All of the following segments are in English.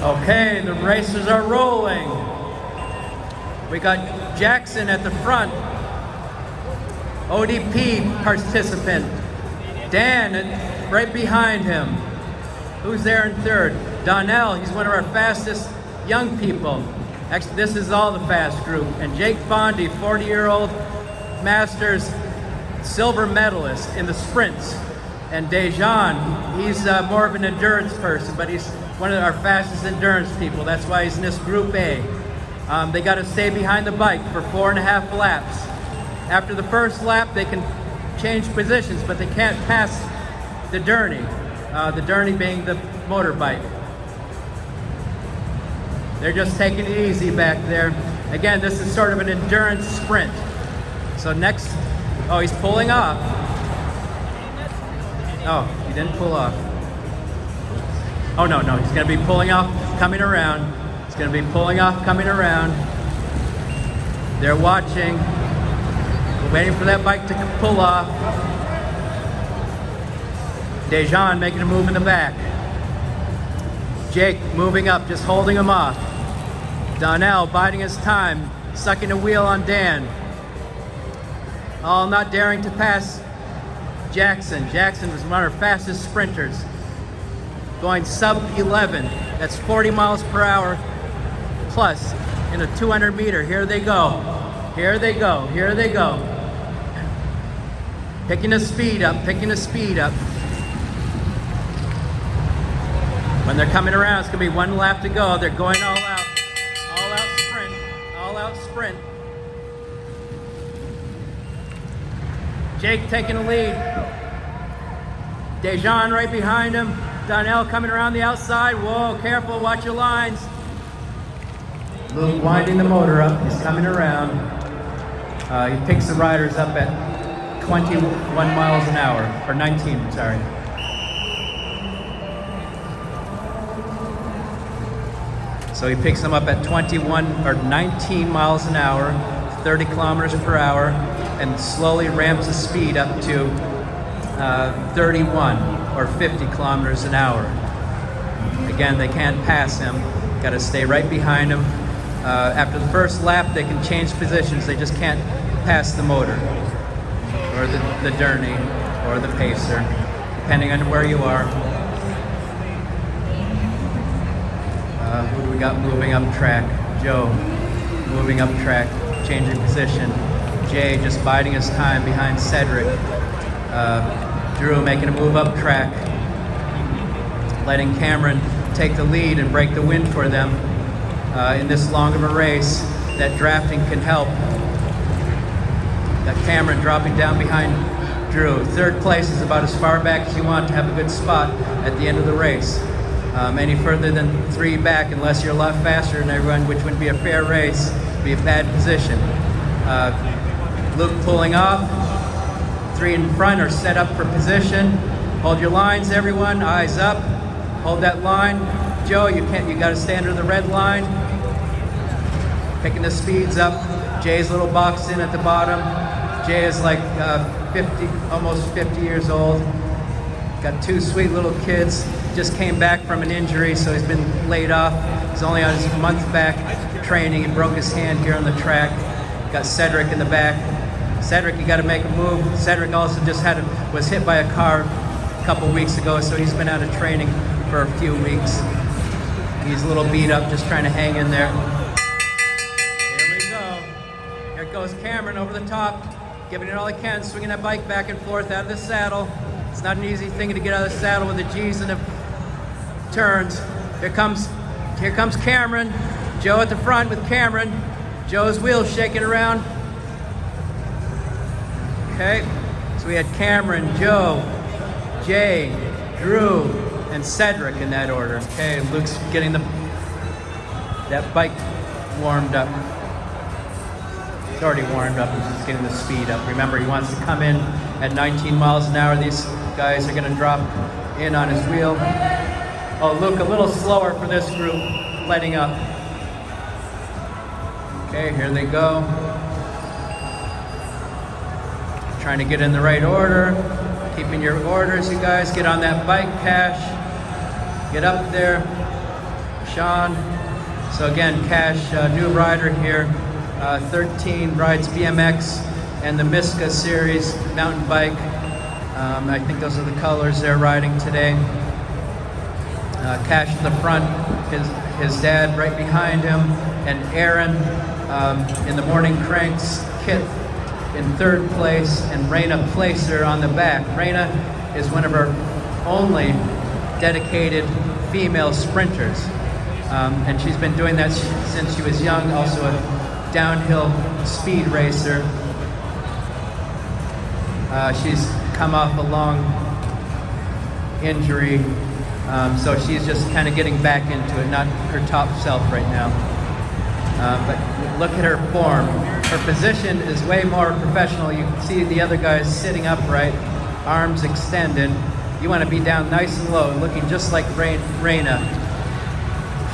Okay, the racers are rolling. We got Jackson at the front, ODP participant. Dan right behind him. Who's there in third? Donnell, he's one of our fastest young people. Actually, this is all the fast group. And Jake Bondi, 40-year-old Masters silver medalist in the sprints. And Dejan, he's more of an endurance person, but he's one of our fastest endurance people. That's why he's in this Group A. They got to stay behind the bike for 4.5 laps. After the first lap, they can change positions, but they can't pass the Derny. The Derny being the motorbike. They're just taking it easy back there. Again, this is sort of an endurance sprint. So next, oh, he's pulling off. Oh, he didn't pull off. Oh, no, he's gonna be pulling off, coming around. He's gonna be pulling off, coming around. They're watching, waiting for that bike to pull off. Dejan making a move in the back. Jake moving up, just holding him off. Donnell biding his time, sucking the wheel on Dan. Oh, not daring to pass Jackson. Jackson was one of our fastest sprinters. Going sub 11. That's 40 miles per hour plus in a 200 meter. Here they go. Here they go. Here they go. Picking the speed up, picking the speed up. When they're coming around, it's gonna be 1 lap to go. They're going all out sprint, all out sprint. Jake taking the lead. Dejan right behind him. Donnell coming around the outside. Whoa, careful, watch your lines. Luke winding the motor up, he's coming around. He picks the riders up at 21 miles an hour, or 19, sorry. So he picks them up at 21 or 19 miles an hour, 30 kilometers per hour, and slowly ramps the speed up to 31 or 50 kilometers an hour. Again, they can't pass him. Got to stay right behind him. After the first lap, they can change positions. They just can't pass the motor or the Derny or the Pacer, depending on where you are. Who do we got moving up track? Joe moving up track, changing position. Jay just biding his time behind Cedric. Drew making a move up track, letting Keirin take the lead and break the wind for them in this long of a race. That drafting can help. Got Keirin dropping down behind Drew. Third place is about as far back as you want to have a good spot at the end of the race. Any further than 3 back, unless you're a lot faster than everyone, which wouldn't be a fair race, be a bad position. Luke pulling off. 3 in front are set up for position. Hold your lines, everyone. Eyes up. Hold that line. Joe, you got to stay under the red line. Picking the speeds up. Jay's little box in at the bottom. Jay is like 50, almost 50 years old. Got 2 sweet little kids. Just came back from an injury, so he's been laid off. He's only on his month back training. He broke his hand here on the track. Got Cedric in the back. Cedric, you got to make a move. Cedric also just was hit by a car a couple weeks ago, so he's been out of training for a few weeks. He's a little beat up, just trying to hang in there. Here we go. Here goes Keirin over the top, giving it all he can, swinging that bike back and forth out of the saddle. It's not an easy thing to get out of the saddle with the G's and the turns. Here comes Keirin. Joe at the front with Keirin. Joe's wheels shaking around. Okay, so we had Keirin, Joe, Jay, Drew, and Cedric in that order. Okay, Luke's getting that bike warmed up. It's already warmed up, he's just getting the speed up. Remember, he wants to come in at 19 miles an hour. These guys are gonna drop in on his wheel. Oh, Luke, a little slower for this group, letting up. Okay, here they go. Trying to get in the right order. Keeping your orders, you guys. Get on that bike, Cash. Get up there. Sean. So again, Cash, new rider here, 13, rides BMX and the Miska series mountain bike. I think those are the colors they're riding today. Cash in the front, his dad right behind him, and Aaron in the morning cranks, Kit in third place, and Raina Placer on the back. Raina is one of our only dedicated female sprinters, and she's been doing that since she was young, also a downhill speed racer. She's come off a long injury, so she's just kind of getting back into it, not her top self right now. But look at her form. Her position is way more professional. You can see the other guys sitting upright, arms extended. You want to be down nice and low, looking just like Raina.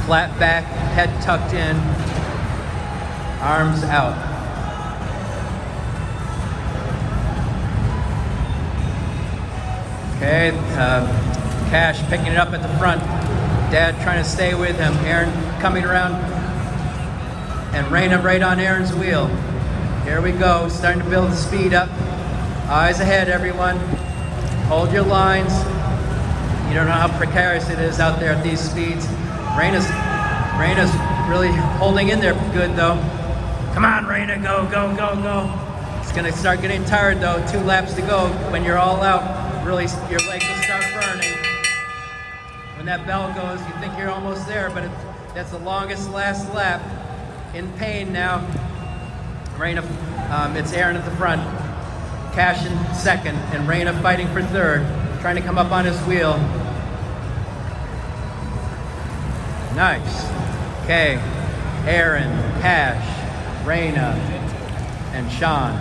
Flat back, head tucked in, arms out. Okay, Cash picking it up at the front. Dad trying to stay with him. Aaron coming around. And Raina right on Aaron's wheel. Here we go, starting to build the speed up. Eyes ahead, everyone. Hold your lines. You don't know how precarious it is out there at these speeds. Raina's really holding in there good though. Come on, Raina, go, go, go, go. It's gonna start getting tired though. 2 laps to go. When you're all out, really your legs will start burning. When that bell goes, you think you're almost there, but that's the longest last lap. In pain now. Raina, it's Aaron at the front. Cash in second, and Raina fighting for third, trying to come up on his wheel. Nice. Okay, Aaron, Cash, Raina, and Sean.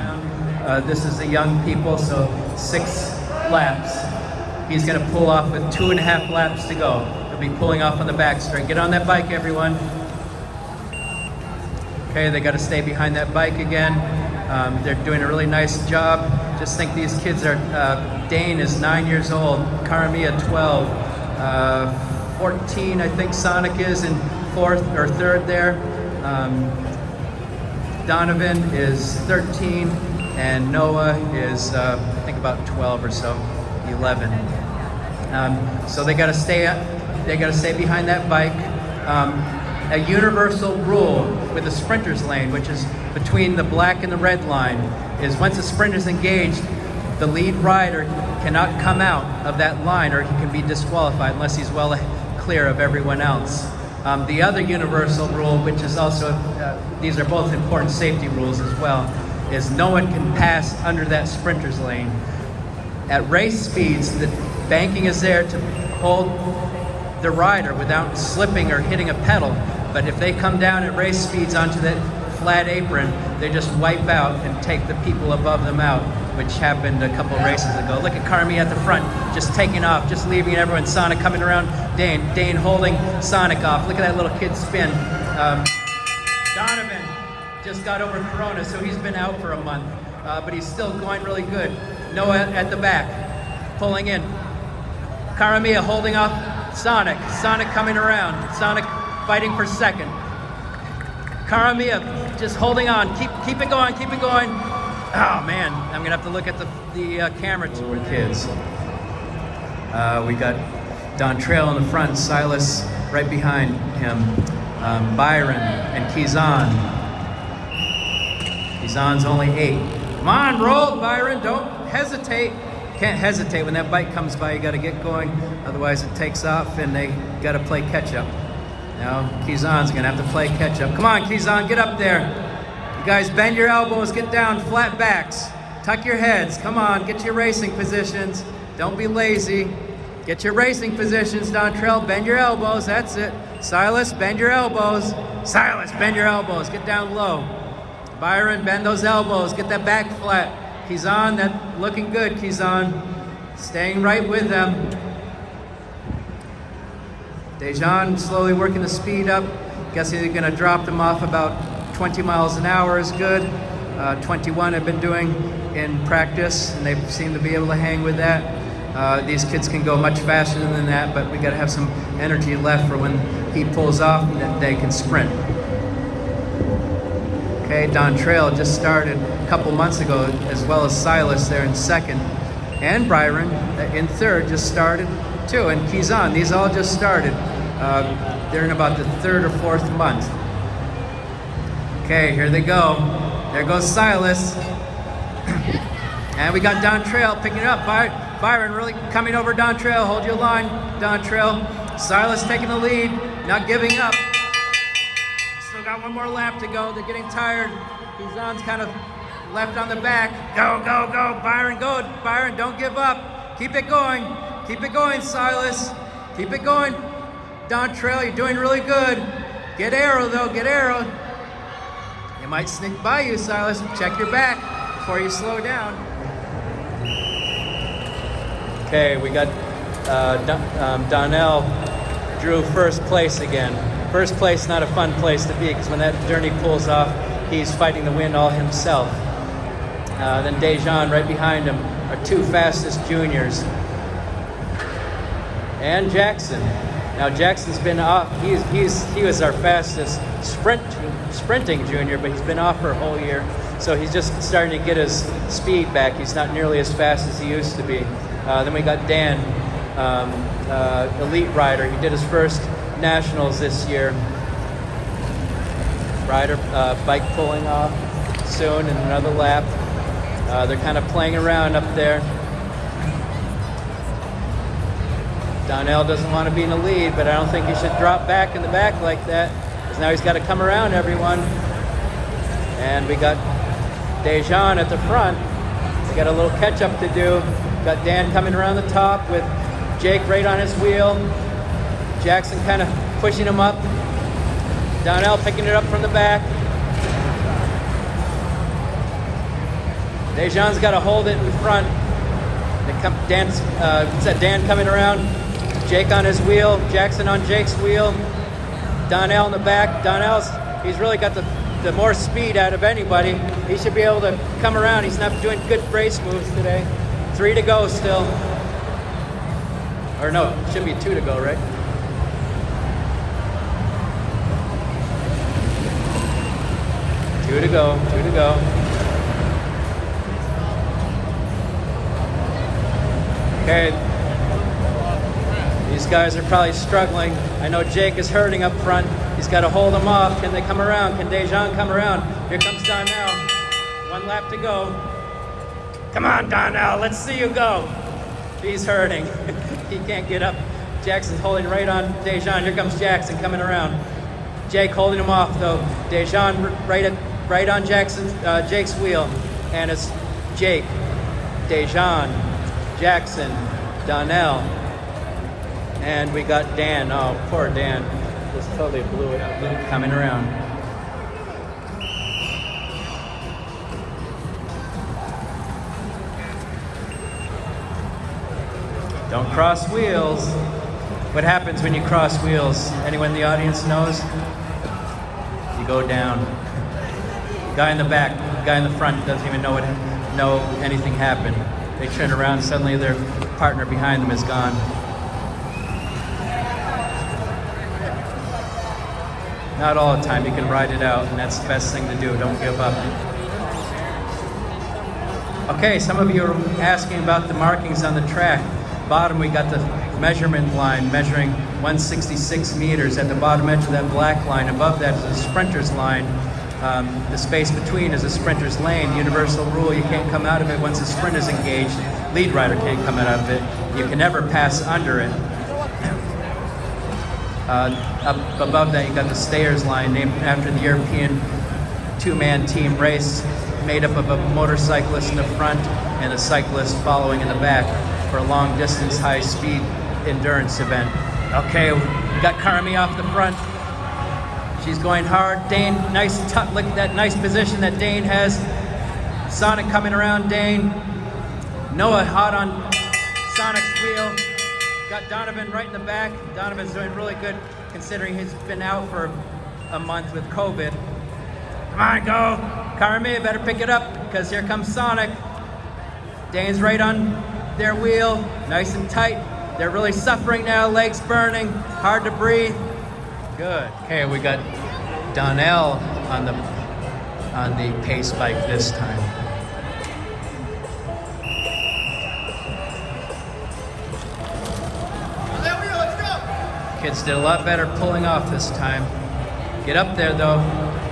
This is the young people, so 6 laps. He's gonna pull off with 2.5 laps to go. He'll be pulling off on the back straight. Get on that bike, everyone. Okay, they got to stay behind that bike again. They're doing a really nice job. Just think these kids are, Dane is 9 years old, Karamia 12, 14 I think Sonic is in 4th or 3rd there. Donovan is 13, and Noah is I think about 12 or so, 11. So they got to stay behind that bike. A universal rule with the sprinter's lane, which is between the black and the red line, is once the sprinter's engaged, the lead rider cannot come out of that line, or he can be disqualified unless he's well clear of everyone else. The other universal rule, which is also, these are both important safety rules as well, is no one can pass under that sprinter's lane. At race speeds, the banking is there to hold the rider without slipping or hitting a pedal. But if they come down at race speeds onto that flat apron, they just wipe out and take the people above them out, which happened a couple races ago. Look at Carmi at the front, just taking off, just leaving everyone. Sonic coming around, Dane holding Sonic off. Look at that little kid spin. Donovan just got over Corona, so he's been out for a month, but he's still going really good. Noah at the back, pulling in. Karamia holding off Sonic coming around. Sonic fighting for second. Karamia just holding on. Keep it going. Oh man, I'm gonna have to look at the camera to the kids. We got Dontrell in the front, Silas right behind him, Byron and Keirin. Keirin's only 8. Come on, roll, Byron. Don't hesitate. Can't hesitate when that bike comes by. You got to get going, otherwise it takes off, and they got to play catch up. Now Keirin's gonna have to play catch up. Come on, Keirin, get up there. You guys, bend your elbows, get down, flat backs, tuck your heads. Come on, get your racing positions. Don't be lazy. Get your racing positions, Dontrell. Bend your elbows. That's it. Silas, bend your elbows. Silas, bend your elbows. Get down low. Byron, bend those elbows. Get that back flat. Keirin, that looking good, Keirin. Staying right with them. Dejan slowly working the speed up. Guessing they're going to drop them off about 20 miles an hour is good. 21 I've been doing in practice, and they seem to be able to hang with that. These kids can go much faster than that, but we got to have some energy left for when he pulls off, then they can sprint. Okay, Dontrell just started a couple months ago, as well as Silas there in second. And Byron in third just started too. And Keirin, these all just started. They're in about the third or fourth month. Okay, here they go. There goes Silas. And we got Dontrell picking it up. Byron really coming over Dontrell. Hold your line, Dontrell. Silas taking the lead, not giving up. Still got one more lap to go. They're getting tired. Keirin's kind of left on the back. Go, go, go. Byron, go. Byron, don't give up. Keep it going. Keep it going, Silas. Keep it going. Dontrell, you're doing really good. Get arrow, though. Get arrow. It might sneak by you, Silas. Check your back before you slow down. Okay, we got Donnell drew first place again. First place, not a fun place to be, because when that journey pulls off, he's fighting the wind all himself. Then Dejan right behind him, our two fastest juniors. And Jackson. Now Jackson's been off. He was our fastest sprinting junior, but he's been off for a whole year. So he's just starting to get his speed back. He's not nearly as fast as he used to be. Then we got Dan, elite rider. He did his first nationals this year. Rider, bike pulling off soon in another lap. They're kind of playing around up there. Donnell doesn't want to be in the lead, but I don't think he should drop back in the back like that, because now he's got to come around everyone. And we got Dejan at the front. We got a little catch-up to do. Got Dan coming around the top with Jake right on his wheel. Jackson kind of pushing him up. Donnell picking it up from the back. Dejan's got to hold it in front. Dan coming around. Jake on his wheel. Jackson on Jake's wheel. Donnell in the back. He's really got the more speed out of anybody. He should be able to come around. He's not doing good race moves today. 3 to go still. Or no, it should be 2 to go, right? Two to go. Okay. These guys are probably struggling. I know Jake is hurting up front. He's got to hold them off. Can they come around? Can Dejan come around? Here comes Donnell. 1 lap to go. Come on, Donnell. Let's see you go. He's hurting. He can't get up. Jackson's holding right on Dejan. Here comes Jackson coming around. Jake holding him off, though. Dejan right on Jake's wheel. And it's Jake, Dejan, Jackson, Donnell. And we got Dan. Oh, poor Dan. Just totally blew it. Coming around. Don't cross wheels. What happens when you cross wheels? Anyone in the audience knows? You go down. Guy in the back, guy in the front doesn't even know anything happened. They turn around, suddenly their partner behind them is gone. Not all the time, you can ride it out, and that's the best thing to do. Don't give up. Okay, some of you are asking about the markings on the track. Bottom, we got the measurement line measuring 166 meters. At the bottom edge of that black line, above that is a sprinter's line. The space between is a sprinter's lane. Universal rule, you can't come out of it once the sprint is engaged. Lead rider can't come out of it. You can never pass under it. Up above that, you got the stayers line, named after the European two-man team race, made up of a motorcyclist in the front and a cyclist following in the back for a long-distance, high-speed endurance event. Okay, we got Carmi off the front. She's going hard. Dane, nice look at that nice position that Dane has. Sonic coming around Dane. Noah hot on Sonic's wheel. Got Donovan right in the back. Donovan's doing really good considering he's been out for a month with COVID. Come on, go. Carmi, better pick it up because here comes Sonic. Dane's right on their wheel, nice and tight. They're really suffering now, legs burning, hard to breathe. Good. Okay, we got Donnell on the pace bike this time. Kids did a lot better pulling off this time. Get up there though,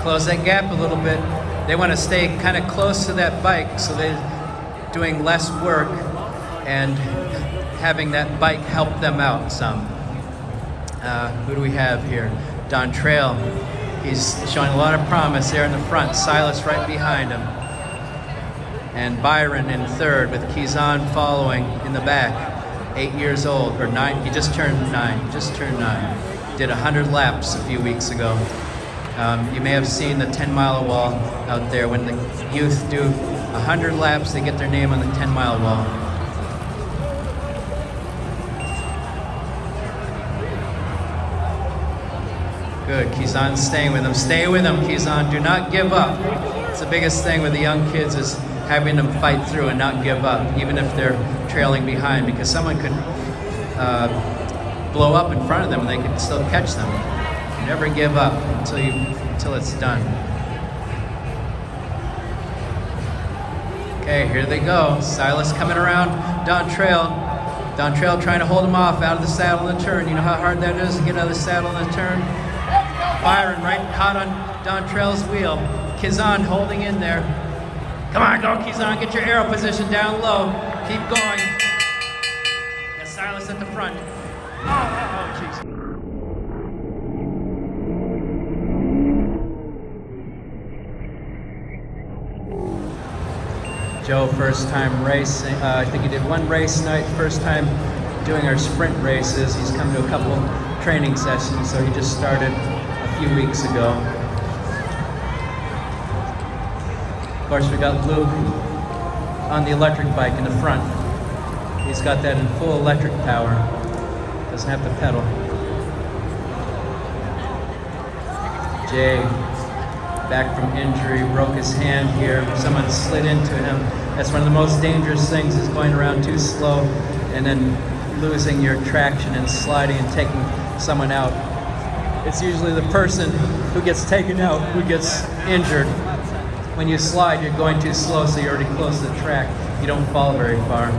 close that gap a little bit. They want to stay kind of close to that bike, so they're doing less work and having that bike help them out some. Who do we have here? Don Trail. He's showing a lot of promise there in the front. Silas right behind him. And Byron in third with Keirin following in the back. 8 years old, or 9, he just turned 9, Did 100 laps a few weeks ago. You may have seen the 10-mile wall out there. When the youth do 100 laps, they get their name on the 10-mile wall. Good, Keirin's staying with him. Stay with him, Keirin, do not give up. It's the biggest thing with the young kids is having them fight through and not give up, even if they're trailing behind, because someone could blow up in front of them and they could still catch them. Never give up until it's done. Okay, here they go. Silas coming around Don Trail. Don Trail trying to hold him off out of the saddle in the turn. You know how hard that is to get out of the saddle in the turn? Byron right caught on Don Trail's wheel. Keirin holding in there. Come on, go Keirin, get your arrow position down low. Keep going. Got Silas at the front. Oh, jeez. Joe, first time racing. I think he did one race night, first time doing our sprint races. He's come to a couple training sessions, so he just started a few weeks ago. Of course, we got Luke on the electric bike in the front. He's got that in full electric power. Doesn't have to pedal. Jay, back from injury, broke his hand here. Someone slid into him. That's one of the most dangerous things, is going around too slow and then losing your traction and sliding and taking someone out. It's usually the person who gets taken out who gets injured. When you slide, you're going too slow, so you're already close to the track. You don't fall very far.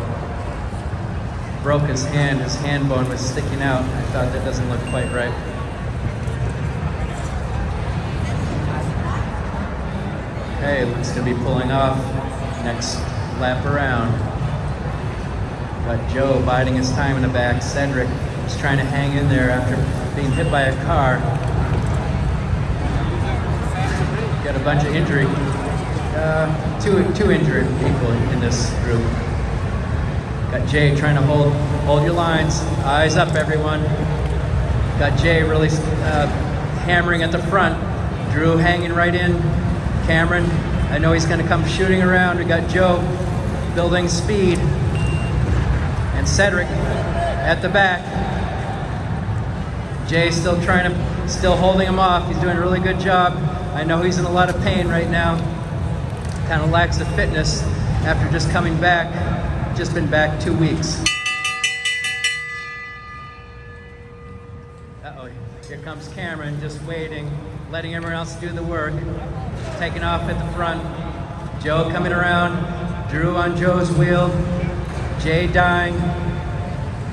Broke his hand bone was sticking out. I thought that doesn't look quite right. Okay, Luke's gonna be pulling off next lap around. Got Joe biding his time in the back. Cedric is trying to hang in there after being hit by a car. Got a bunch of injury. Two injured people in this group. Got Jay trying to hold your lines. Eyes up, everyone. Got Jay really hammering at the front. Drew hanging right in. Cameron, I know he's going to come shooting around. We got Joe building speed. And Cedric at the back. Jay still holding him off. He's doing a really good job. I know he's in a lot of pain right now. Kind of lacks the fitness after just coming back. Just been back 2 weeks. Uh-oh, here comes Cameron, just waiting, letting everyone else do the work. Taking off at the front. Joe coming around. Drew on Joe's wheel. Jay dying.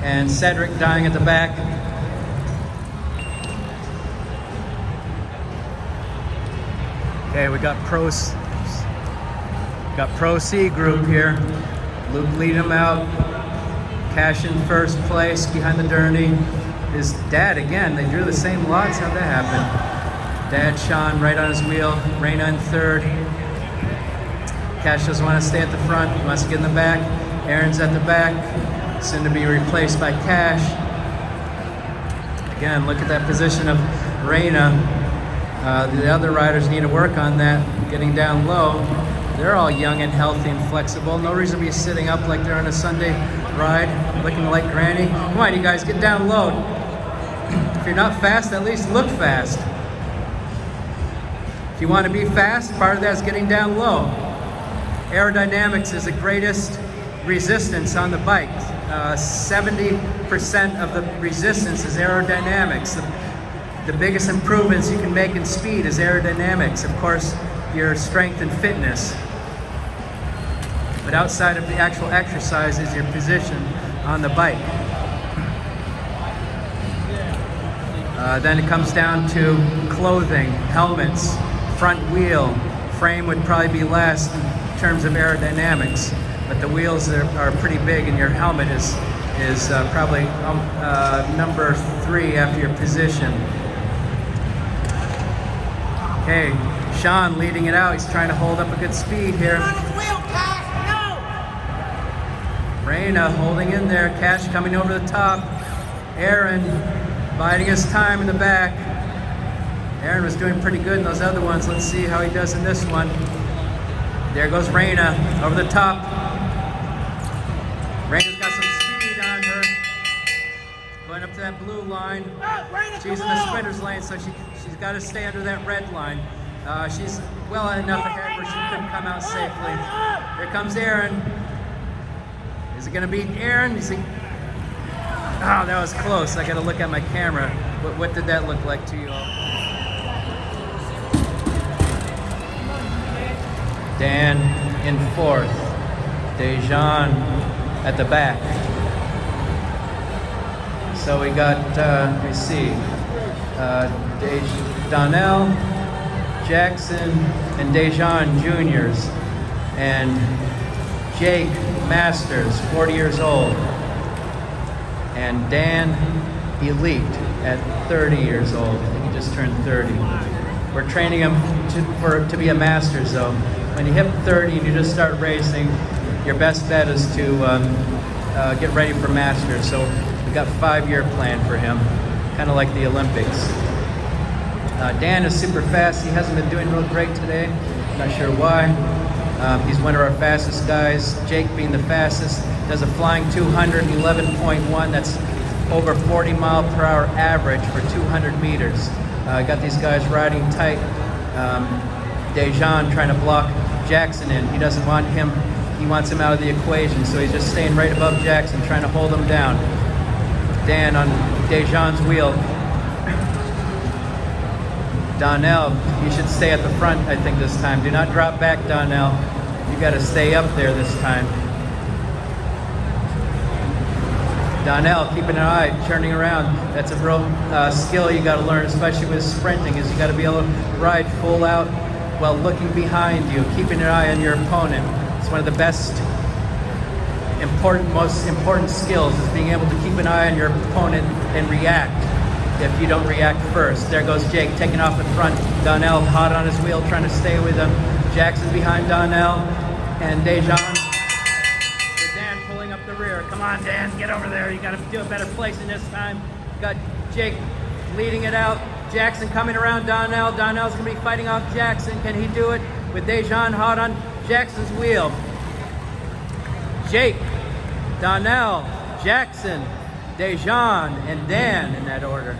And Cedric dying at the back. Okay, we got Pro C group here. Luke leading him out. Cash in first place behind the Derny. His dad again, they drew the same lots. How'd that happen? Dad Sean right on his wheel. Raina in third. Cash doesn't want to stay at the front. He wants to get in the back. Aaron's at the back. Soon to be replaced by Cash. Again, look at that position of Raina. The other riders need to work on that, getting down low. They're all young and healthy and flexible. No reason to be sitting up like they're on a Sunday ride, looking like granny. Come on, you guys, get down low. If you're not fast, at least look fast. If you want to be fast, part of that is getting down low. Aerodynamics is the greatest resistance on the bike. 70% of the resistance is aerodynamics. the biggest improvements you can make in speed is aerodynamics. Of course, your strength and fitness. But outside of the actual exercise is your position on the bike. Then it comes down to clothing, helmets, front wheel. Frame would probably be last in terms of aerodynamics, but the wheels are pretty big, and your helmet is probably number 3 after your position. Okay, Sean leading it out. He's trying to hold up a good speed here. Raina holding in there. Cash coming over the top. Aaron biding his time in the back. Aaron was doing pretty good in those other ones. Let's see how he does in this one. There goes Raina over the top. Raina's got some speed on her. Going up to that blue line. She's in the sprinter's lane, so she's got to stay under that red line. She's well enough ahead where she couldn't come out safely. Here comes Aaron. Is it going to beat Aaron? Is he? Oh, that was close. I got to look at my camera. What did that look like to you all? Dan in 4th. Dejan at the back. So we got, let me see, Donnell, Jackson, and Dejan Juniors, and Jake Masters, 40 years old, and Dan Elite at 30 years old. I think he just turned 30. We're training him to be a Masters, though. When you hit 30 and you just start racing, your best bet is to get ready for Masters. So we got a 5-year plan for him, kind of like the Olympics. Dan is super fast. He hasn't been doing real great today. Not sure why. He's one of our fastest guys. Jake being the fastest, does a flying 211.1. That's over 40 mile per hour average for 200 meters. Got these guys riding tight. Dejan trying to block Jackson in. He doesn't want him. He wants him out of the equation, so he's just staying right above Jackson, trying to hold him down. Dan on Dejan's wheel. Donnell, you should stay at the front, I think, this time. Do not drop back, Donnell. You got to stay up there this time. Donnell, keeping an eye, turning around. That's a real skill you got to learn, especially with sprinting, is you got to be able to ride full out while looking behind you, keeping an eye on your opponent. It's one of the best, most important skills, is being able to keep an eye on your opponent and react if you don't react first. There goes Jake taking off in front. Donnell hot on his wheel, trying to stay with him. Jackson behind Donnell, and Dejan with Dan pulling up the rear. Come on, Dan, get over there. You got to do a better placing this time. Got Jake leading it out. Jackson coming around Donnell. Donnell's going to be fighting off Jackson. Can he do it? With Dejan hot on Jackson's wheel. Jake, Donnell, Jackson, Dejan, and Dan in that order.